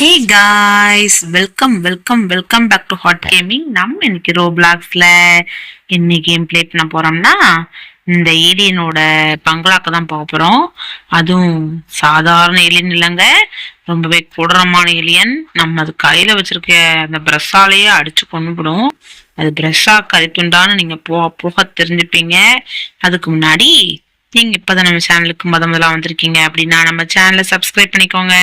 Hey guys, welcome back to hot gaming. நம்ம இன்னைக்கு ரோப்ளாக்ஸ்ல என்ன கேம் பிளே பண்ண போறோம்னா, இந்த ஏலியனோட பங்களாக்கு தான் போக போறோம். அதுவும் சாதாரண ஏலியன் இல்லைங்க, ரொம்பவே கொடூரமான ஏலியன். நம்ம அது கையில வச்சிருக்க அந்த பிரஸ்ஸாலேயே அடிச்சு கொண்டுவிடும். அது பிரஸ்ஸா கறித்துண்டான்னு நீங்க போக தெரிஞ்சுப்பீங்க. அதுக்கு முன்னாடி நீங்க இப்பதான் நம்ம சேனலுக்கு முதல்ல வந்திருக்கீங்க அப்படின்னா நம்ம சேனலை சப்ஸ்கிரைப் பண்ணிக்கோங்க.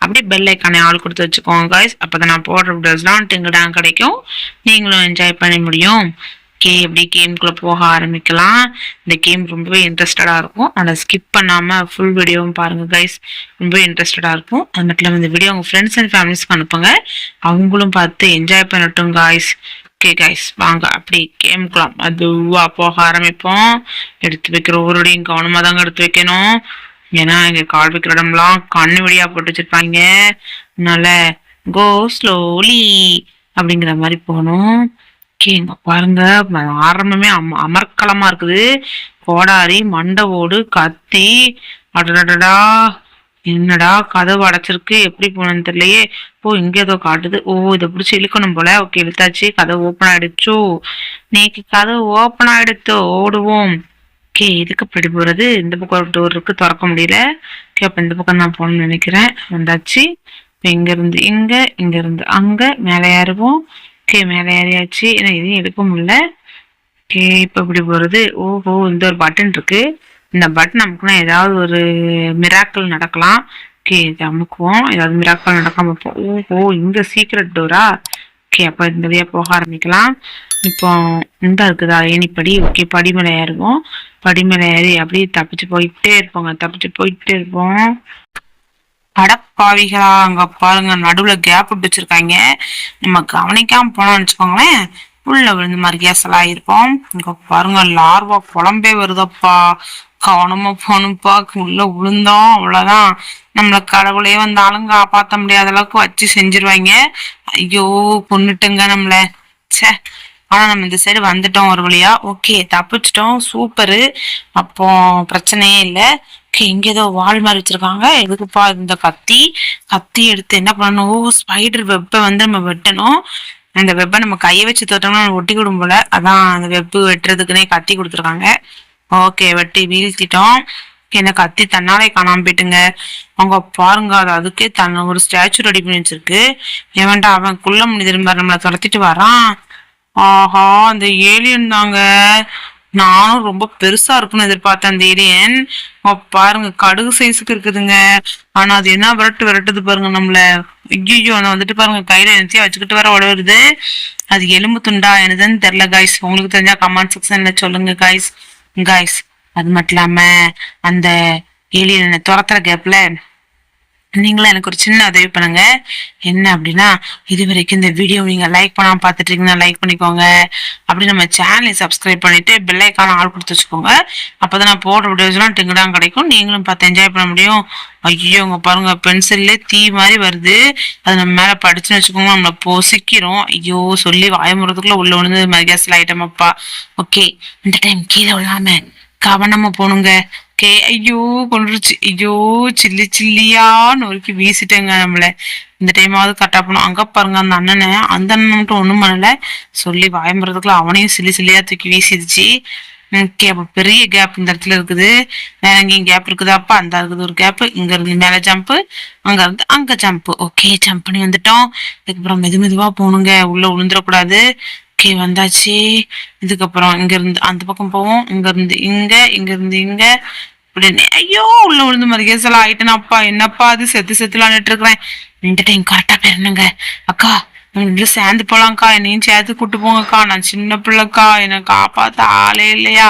அப்படியே பெல் ஐக்கானை ஆள் கொடுத்து வச்சுக்கோங்க guys. அப்பதான் நான் போடுற வீடியோஸ்லாம் டிங்குடாங்க கிடைக்கும், நீங்களும் என்ஜாய் பண்ண முடியும். எப்படி கேம்குள்ள போக ஆரம்பிக்கலாம். இந்த கேம் ரொம்பவே இன்ட்ரெஸ்டடா இருக்கும். அதை ஸ்கிப் பண்ணாம ஃபுல் வீடியோவும் பாருங்க கைஸ், ரொம்பவே இன்ட்ரெஸ்டடா இருக்கும். அது மட்டும் இல்லாமல் இந்த வீடியோ உங்க ஃப்ரெண்ட்ஸ் அண்ட் ஃபேமிலிஸ்க்கு அனுப்புங்க, அவங்களும் பார்த்து என்ஜாய் பண்ணட்டும் காய்ஸ். ஓகே கைஸ், வாங்க அப்படி கேம்குலாம் அதுவா போக ஆரம்பிப்போம். எடுத்து வைக்கிற ஒருடையும் கவனமா தாங்க எடுத்து வைக்கணும். ஏன்னா இங்க கால் வைக்கிற இடம்லாம் கண்ணு வெடியா போட்டு வச்சிருப்பாங்க. அதனால கோ ஸ்லோலி அப்படிங்கிற மாதிரி போகணும். இங்க பாருங்க, ஆரம்பமே அமர்க்கலமா இருக்குது. கோடாரி, மண்டை ஓடு, கத்தி, அடடடா என்னடா கதவு அடைச்சிருக்கு, எப்படி போனன்னு தெரியலையே. இங்க ஏதோ காட்டுது. இதை பிடிச்சி இழுக்கணும் போல. ஓகே, இழுத்தாச்சு. கதவு ஓப்பன் ஆயிடுச்சோ, நேக்கு கதவு ஓப்பன் ஆயிடுச்சோ, ஓடுவோம். ஓகே, இதுக்கு எப்படி போறது? இந்த பக்கம் ஒரு டோர் இருக்கு, திறக்க முடியல. ஓகே, அப்ப இந்த பக்கம் நான் போகணும்னு நினைக்கிறேன். வந்தாச்சு. இங்க இருந்து இங்க இருந்து அங்க மேலே ஏறுவோம். ஓகே, மேலே ஏறியாச்சு. ஏன்னா இதையும் எடுக்க முடியல. ஓகே, இப்ப எப்படி போறது? இந்த ஒரு பட்டன் இருக்கு. இந்த பட்டன் நமக்குன்னா ஏதாவது ஒரு மிராக்கிள் நடக்கலாம். ஓகே, இது அமுக்குவோம். ஏதாவது மிராக்கிள் நடக்காம இருப்போம். இங்க சீக்ரெட் டோரா? ஓகே, அப்ப இந்த வழியா போக ஆரம்பிக்கலாம். இப்போ இந்த இருக்குதா ஏணிப்படி? ஓகே, படிமலை ஏறுவோம். படிமலை ஏறி அப்படியே தப்பிச்சு போயிட்டே இருப்போம். அடப்பாவிகளா, அங்க பாருங்க நடுவுல கேப் விட்டு வச்சிருக்காங்க. நம்ம கவனிக்காம போனோம்னு வச்சுக்கோங்களேன், உள்ள விழுந்த மாதிரி கேசலா இருப்போம். இங்க பாருங்க லார்வா குழம்பே வருதப்பா, கவனமா போகணும்ப்பா. உள்ள விழுந்தோம் அவ்வளவுதான், நம்மள கடவுளே வந்தாலும் காப்பாற்ற முடியாத அளவுக்கு வச்சு செஞ்சிருவாங்க. ஐயோ, கொன்னுட்டுங்க நம்மள. சே, ஆனா நம்ம இந்த சைடு வந்துட்டோம் ஒரு வழியா. ஓகே, தப்பிச்சிட்டோம், சூப்பரு. அப்போ பிரச்சனையே இல்லை. இங்க ஏதோ வால் மாதிரி வச்சிருக்காங்க. எதுக்குப்பா இந்த கத்தி எடுத்து என்ன பண்ணணும்? ஸ்பைடர் வெப்பை வந்து நம்ம வெட்டணும். அந்த வெப்பை நம்ம கையை வச்சு தொட்டோம்னா ஒட்டி விடும் போல. அதான் அந்த வெப்பு வெட்டுறதுக்குன்னே கத்தி கொடுத்துருக்காங்க. ஓகே, வெட்டி வீழ்த்திட்டோம். என்ன கத்தி தன்னாலே காணாம போயிட்டுங்க. அவங்க பாருங்க, அதுக்கே ஒரு ஸ்டாச்சு ரெடி பண்ணி வச்சிருக்கு. ஏன்டா அவன் குள்ள மனிதர் மாதிரி நம்மளை துரத்திட்டு வரான். ஆஹா, அந்த ஏலியன் தாங்க. நானும் ரொம்ப பெருசா இருக்குன்னு எதிர்பார்த்தேன். அந்த ஏலியன் பாருங்க கடுகு சைஸுக்கு இருக்குதுங்க. ஆனா அது என்ன விரட்டுது பாருங்க நம்மள. ஐயோ, அதை வந்துட்டு பாருங்க கையில நினைச்சியா வச்சுக்கிட்டு வர வருது. அது எலும்பு துண்டா என்னதுன்னு தெரியல காய்ஸ். உங்களுக்கு தெரிஞ்சா கமெண்ட் செக்ஷன்ல சொல்லுங்க காய்ஸ். அது மட்டும் இல்லாம அந்த ஏலியனை துரத்துற கேப்ல நீங்களும் எனக்கு ஒரு சின்ன உதவி பண்ணுங்க. என்ன அப்படின்னா, இது வரைக்கும் இந்த வீடியோ நீங்க லைக் பண்ணாம பார்த்துட்டு இருக்கீங்கன்னா லைக் பண்ணிக்கோங்க. அப்படி நம்ம சேனலை சப்ஸ்கிரைப் பண்ணிட்டு பெல் ஐக்கான ஆள் கொடுத்து வச்சுக்கோங்க. அப்பதான் நான் போடுற வீடியோஸ் எல்லாம் டிங்குதான் கிடைக்கும், நீங்களும் பார்த்து என்ஜாய் பண்ண முடியும். ஐயோ, உங்க பாருங்க பென்சில்ல தீ மாதிரி வருது. அது நம்ம மேல படிச்சுன்னு வச்சுக்கோங்க, நம்மள பொசிக்கிறோம். ஐயோ, சொல்லி வாயமுறதுக்குள்ள உள்ள விழுந்து மரியாசல் ஐட்டம் அப்பா. ஓகே, இந்த டைம் கீழே விழாம கவனமா போனுங்க. ஐயோ, கொண்டுருச்சு. ஐயோ, சில்லியா நொறுக்கி வீசிட்டேங்க நம்மள. இந்த டைமாவது கரெக்டா போனோம். அங்க பாருங்க அந்த அண்ணன் மட்டும் ஒண்ணும் பண்ணல, சொல்லி வாயம்புறதுக்குள்ள அவனையும் சில்லியா தூக்கி வீசிடுச்சு. ஓகே, அப்ப பெரிய கேப் இந்த இடத்துல இருக்குது. வேற எங்கேயும் கேப் இருக்குதாப்பா? அந்த இருக்குது ஒரு கேப். இங்க இருந்து மேல ஜம்ப், அங்க இருந்து அங்க ஜம்ப். ஓகே, ஜம்ப் பண்ணி வந்துட்டோம். இதுக்கப்புறம் மெதுவா போகணுங்க, உள்ள விழுந்துடக்கூடாது. ஓகே, வந்தாச்சு. இதுக்கப்புறம் இங்க இருந்து அந்த பக்கம் போவோம். இங்க இருந்து இங்க அப்படின்னு. ஐயோ, உள்ள விழுந்து மாதிரி கேசலாம் ஆயிட்டேனாப்பா. என்னப்பா அது செத்துலான்ட்டு இருக்கிறேன். இந்த டைம் கரெக்டா பேருனுங்க. அக்கா, சேர்ந்து போலாம்க்கா, என்னையும் சேர்த்து கூட்டு போங்கக்கா, நான் சின்ன பிள்ளைக்கா, என்னை காப்பாத்த ஆளே இல்லையா.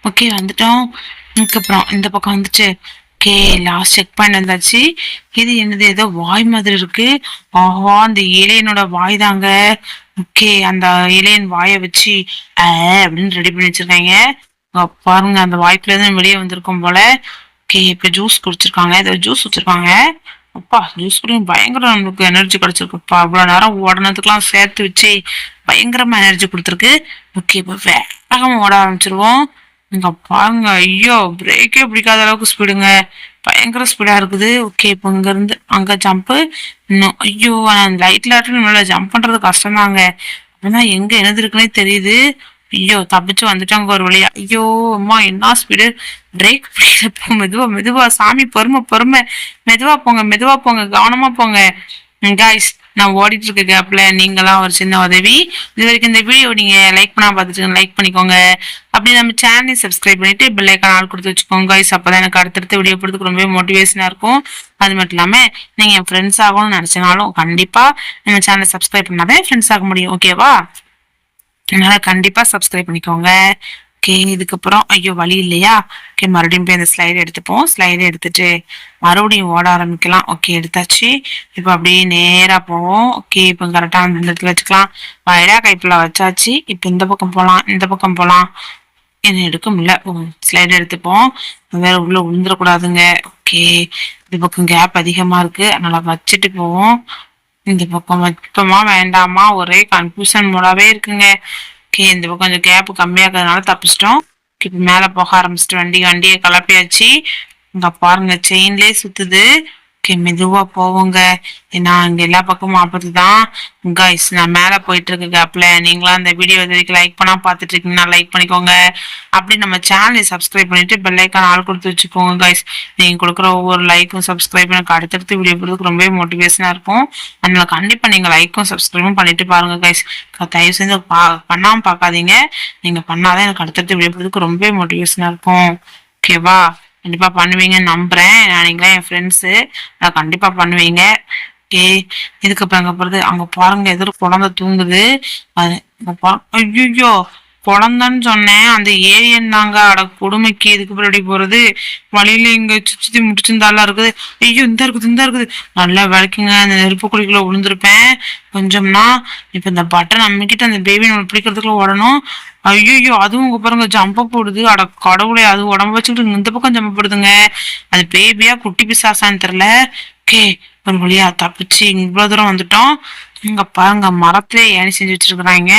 ஓகே, வந்துட்டோம். அதுக்கப்புறம் இந்த பக்கம் வந்துட்டு ஓகே, லாஸ்ட் செக் பாயிண்ட் வந்தாச்சு. இது என்னது, ஏதோ வாய் மாதிரி இருக்கு. ஆஹா, அந்த ஏலியனோட வாய் தாங்க. ஓகே, அந்த ஏலியன் வாயை வச்சு அப்படின்னு ரெடி பண்ணி வச்சிருக்காங்க. பாருங்க, அந்த வாய்ப்புல இருந்து வெளியே வந்திருக்கும் போல. ஓகே, இப்ப ஜூஸ் குடிச்சிருக்காங்க. ஏதோ ஜூஸ் வச்சிருக்காங்க. அப்பா, ஜூஸ் குடிக்கும் பயங்கர நம்மளுக்கு எனர்ஜி கிடைச்சிருக்குப்பா. இவ்வளவு நேரம் ஓடனதுக்கெல்லாம் சேர்த்து வச்சு பயங்கரமா எனர்ஜி கொடுத்துருக்கு. ஓகே, இப்ப வேகமா ஓட ஆரம்பிச்சிருவோம். இங்க பாருங்க, ஐயோ பிரேக்கே பிடிக்காத அளவுக்கு ஸ்பீடுங்க. பயங்கர ஸ்பீடா இருக்குது. ஓகே, இப்போ இங்க இருந்து அங்க ஜம்ப். இன்னும் ஐயோ, லைட்ல ஜம்ப் பண்றது கஷ்டம்தாங்க. அப்பதான் எங்க என்னது இருக்குன்னே தெரியுது. ஐயோ, தப்பிச்சு வந்துட்டாங்க ஒரு வழியா. ஐயோ அம்மா, என்ன ஸ்பீடு! பிரேக் பிடிக்கிறப்போ மெதுவா மெதுவா, சாமி பொறுமை பொறுமை, மெதுவா போங்க மெதுவா போங்க, கவனமா போங்க. காய்ஸ், நான் ஓடிட்டு இருக்க கேப்ல நீங்களாம் ஒரு சின்ன உதவி. இது வரைக்கும் இந்த வீடியோ நீங்க லைக் பண்ணா பார்த்துட்டு லைக் பண்ணிக்கோங்க. அப்படி நம்ம சேனலை சப்ஸ்கிரைப் பண்ணிட்டு பெல் ஐக்கான் ஆல் கொடுத்து வச்சுக்கோங்க காய்ஸ். அப்பதான் எனக்கு அடுத்தடுத்த வீடியோ போடுறதுக்கு ரொம்ப மோட்டிவேஷனா இருக்கும். அது மட்டும் இல்லாம நீங்க என் ஃப்ரெண்ட்ஸ் ஆகணும்னு நினைச்சனாலும் கண்டிப்பா நம்ம சேனலை சப்ஸ்கிரைப் பண்ணாதான் ஃப்ரெண்ட்ஸ் ஆக முடியும். ஓகேவா? அதனால கண்டிப்பா சப்ஸ்கிரைப் பண்ணிக்கோங்க. ஓகே, இதுக்கப்புறம் ஐயோ வழி இல்லையா? ஓகே, மறுபடியும் போய் அந்த ஸ்லைடு எடுத்துப்போம். ஸ்லைடு எடுத்துட்டு மறுபடியும் ஓட ஆரம்பிக்கலாம். ஓகே, எடுத்தாச்சு. இப்போ அப்படியே நேரா போவோம். ஓகே, இப்போ கரெக்டா அந்த இடத்துல வச்சுக்கலாம். வயடா கைப்புல வச்சாச்சு. இப்போ இந்த பக்கம் போலாம், இந்த பக்கம் போலாம். என்ன எடுக்க முடியல. ஸ்லைடு எடுத்துப்போம். வேற உள்ள விழுந்துடக்கூடாதுங்க. ஓகே, இந்த பக்கம் கேப் அதிகமா இருக்கு, அதனால வச்சுட்டு போவோம். இந்த பக்கம் வைப்போமா வேண்டாமா, ஒரே கன்ஃபியூஷன் மூடாவே இருக்குங்க. ஓகே, இந்த பக்கம் கொஞ்சம் கேப் கம்மியா இருக்கிறதுனால தப்பிச்சிட்டோம். இப்ப மேல போக ஆரம்பிச்சிட்டு வண்டியை கிளப்பியாச்சு. இங்க பாருங்க, செயின்லயே சுத்துது. ஓகே, மெதுவா போவோங்க. ஏன்னா இங்க எல்லா பக்கமும் ஆபத்துதான். கைஸ், நான் மேல போயிட்டு இருக்க கேப்ல நீங்களாம் இந்த வீடியோ வரைக்கும் லைக் பண்ணா பாத்துட்டு இருக்கீங்கன்னா லைக் பண்ணிக்கோங்க. அப்படி நம்ம சேனலை சப்ஸ்கிரைப் பண்ணிட்டு பெல் ஐக்கான் ஆல் கொடுத்து வச்சுக்கோங்க கைஸ். நீங்க கொடுக்குற ஒவ்வொரு லைக்கும் சப்ஸ்கிரைப் எனக்கு அடுத்தடுத்து வீடியோ போடுறதுக்கு ரொம்பவே மோட்டிவேஷனா இருக்கும். அதனால கண்டிப்பா நீங்க லைக்கும் சப்ஸ்கிரைபும் பண்ணிட்டு பாருங்க கைஸ். தயவு செஞ்சு பண்ணாம பாக்காதீங்க. நீங்க பண்ணாதான் எனக்கு அடுத்தடுத்து வீடியோ போடுறதுக்கு ரொம்பவே மோட்டிவேஷனா இருக்கும். ஓகேவா? கண்டிப்பா பண்ணுவீங்கன்னு நம்புறேன். நான் நீங்களே என் ஃப்ரெண்ட்ஸு, நான் கண்டிப்பா பண்ணுவீங்க. ஓகே, இதுக்கப்புறம் அங்க போறது, அங்க பாருங்க எதிர குழந்தை தூங்குது. அது ஐயோ, குழந்தைன்னு சொன்னேன், அந்த ஏரியன் தாங்க. அட கொடுமைக்கு இதுக்கு பின்னாடி போறது. வழியில இங்க சுத்தி முடிச்சிருந்தாலாம் இருக்குது. ஐயோ, இந்த இருக்குது. நல்லா விளக்குங்க, அந்த நெருப்பு குழிக்குள்ள விழுந்திருப்பேன் கொஞ்சம்னா. இப்ப இந்த பட்டன் அம்மிக்கிட்டு அந்த பேபி நம்ம பிடிக்கிறதுக்குள்ள ஓடணும். ஐயோ, அதுவும் உங்க பாருங்க ஜம்ப போடுது. அட கடவுளே, அது உடம்பு வச்சுக்கிட்டு இந்த பக்கம் ஜம்ப போடுதுங்க. அது பேபியா குட்டி பிசாசான்னு தெரியல. ஓகே, ஒரு வழியா தப்பிச்சு இவ்வளவு தூரம் வந்துட்டோம். இங்க பாருங்க, மரத்துல ஏணி செஞ்சு வச்சிருக்கிறாங்க.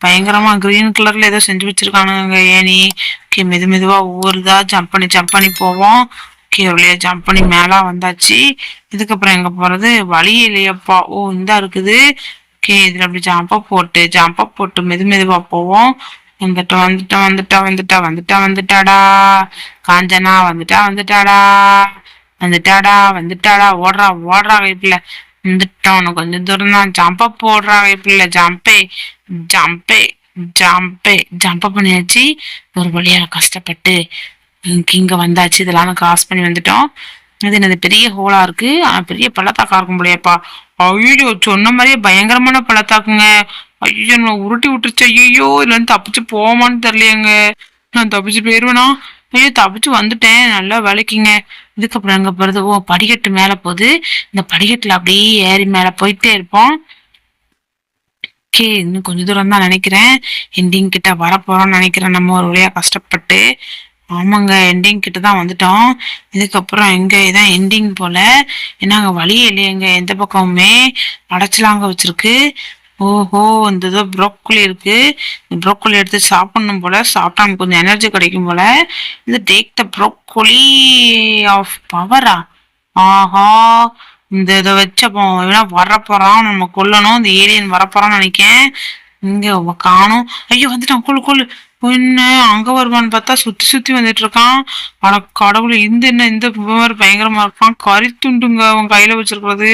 பயங்கரமா கிரீன் கலர்ல ஏதோ செஞ்சு வச்சிருக்கானுங்க ஏணி. ஓகே, மெதுவா ஒவ்வொரு இதா ஜம்ப் பண்ணி போவோம். ஓகே, ஒரு வழியா ஜம்ப் பண்ணி மேல வந்தாச்சு. இதுக்கப்புறம் எங்க போறது? வழி இல்லையப்பா. ஓ, இந்தா இருக்குது. ஓகே, இதுல அப்படி ஜம்ப போட்டு மெதுவா போவோம். வந்துட்டாடா காஞ்சனா, வந்துட்டாடா. ஓடுறா வைப்புல. வந்துட்டோம், கொஞ்சம் தூரம் தான். ஜம்ப போடுறா வைப்புல. ஜம்பே ஜம்ப பண்ணியாச்சு. ஒரு வழியா கஷ்டப்பட்டு இங்க வந்தாச்சு. இதெல்லாம் கிராஸ் பண்ணி வந்துட்டோம். இது என்னது, பெரிய ஹோலா இருக்கு. பெரிய பள்ளத்தாக்கா இருக்கும் போலையப்பா. ஐயோ, சொன்ன மாதிரியே பயங்கரமான பள்ளத்தாக்குங்க. ஐயோ, நான் உருட்டி விட்டுருச்சு. ஐயோ, இதுல இருந்து தப்பிச்சு போமான்னு தெரியலையேங்க. நான் தப்பிச்சு போயிருவேனா? ஐயோ, தப்பிச்சு வந்துட்டேன். நல்லா வேலைக்குங்க. இதுக்கப்புறம் எங்க போறது? ஓ, படிக்கட்டு மேல போகுது. இந்த படிக்கட்டுல அப்படியே ஏறி மேல போயிட்டே இருப்போம். ஓகே, இன்னும் கொஞ்ச தூரம் தான் நினைக்கிறேன். எண்டிங் கிட்ட வரப்போறோம்னு நினைக்கிறேன் நம்ம ஒரு வழியா கஷ்டப்பட்டு. ஆமாங்க, எண்டிங் கிட்ட தான் வந்துட்டோம். இதுக்கப்புறம் எங்க இதான் எண்டிங் போல. ஏன்னா அங்க வழியே இல்லையங்க, எந்த பக்கமுமே அடைச்சலாங்க வச்சிருக்கு. ஓஹோ, இந்த ஏதோ ப்ரோக்கோலி இருக்கு. இந்த ப்ரோக்கோலி எடுத்து சாப்பிடணும் போல. சாப்பிட்டா நமக்கு கொஞ்சம் எனர்ஜி கிடைக்கும் போல. இந்த டேக் த ப்ரோக்கோலி ஆஃப் பவரா? ஆஹா, இந்த இதை வச்சப்போ வரப்போறான், நம்ம கொல்லணும். இந்த ஏலியன் வரப்போறான்னு நினைக்கேன். இங்க காணும். ஐயோ, வந்துட்டான். கொள்ளு. என்ன அங்க வருவான்னு பார்த்தா சுத்தி வந்துட்டு இருக்கான். ஆனா கடவுள், இந்த பயங்கரமா இருக்கான். கறி துண்டுங்க அவன் கையில வச்சிருக்கிறது.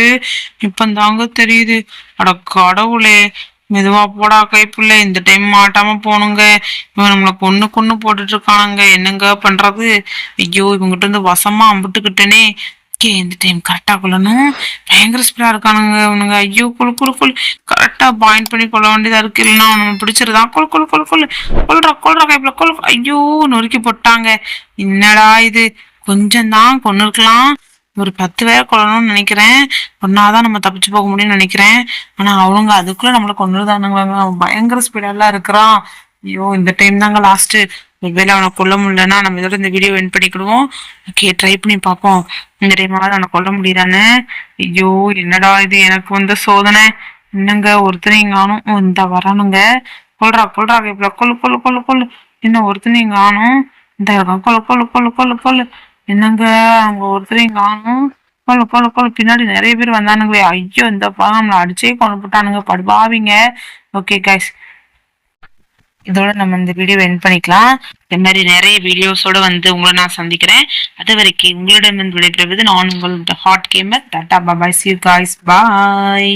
இப்ப தாங்க தெரியுது. அட கடவுளே, மெதுவா போடா கைப்புள்ள. இந்த டைம் மாட்டாம போனுங்க. இவன் நம்மளை கொன்னு போட்டுட்டு இருக்கானுங்க. என்னங்க பண்றது? ஐயோ, இவங்கிட்ட இருந்து வசமா அம்பிட்டுக்கிட்டேனே. இந்த டைம் கரெக்டா கொள்ளணும். பயங்கர ஸ்பீடா இருக்கானுங்க இவனுங்க. ஐயோ, கொள்ளு. கரெக்டா பாயிண்ட் பண்ணி கொள்ள வேண்டியதா இருக்கு. இல்லைன்னா அவன் பிடிச்சிருதான். கொள்றா கைப்புல கொல். ஐயோ, நொறுக்கி போட்டாங்க. என்னடா இது, கொஞ்சம் தான் கொண்டு இருக்கலாம். ஒரு 10 பேரை கொள்ளணும்னு நினைக்கிறேன். ஒன்னாதான் நம்ம தப்பிச்சு போக முடியும்னு நினைக்கிறேன். ஆனா அவனுங்க அதுக்குள்ள நம்மளை கொண்டுதானுங்க. அவன் பயங்கர ஸ்பீடெல்லாம் இருக்கிறான். ஐயோ, இந்த டைம் தாங்க லாஸ்ட். ஒருவேளை அவனை கொல்ல முடியலன்னா நம்ம இதோட இந்த வீடியோ எண்ட் பண்ணிக்கிடுவோம். ஓகே, ட்ரை பண்ணி பார்ப்போம். இந்த டைமாவது அவனை கொல்ல முடியறானு. ஐயோ, என்னடா இது, எனக்கு வந்த சோதனை. என்னங்க ஒருத்தனையும் காணும். இந்த வரானுங்க. கொல்றா இப்ப கொல்லு. இன்னும் ஒருத்தனையும் காணும். இந்த இருக்கான். கொல்லு. என்னங்க அங்க ஒருத்தரையும் காணும். கொல கொல கொல பின்னாடி நிறைய பேர் வந்தானுங்களே. ஐயோ இந்த பாவம் நம்மளை அடிச்சே கொண்டு போட்டானுங்க படுபாவிங்க. ஓகே கைஸ், இதோட நம்ம இந்த வீடியோ எண்ட் பண்ணிக்கலாம். இந்த மாதிரி நிறைய வீடியோஸோட வந்து உங்களை நான் சந்திக்கிறேன். அது வரைக்கும் உங்களிடம் விடைபெறுவது நான் உங்கள் hot gamer. Tata bye, see you guys, bye.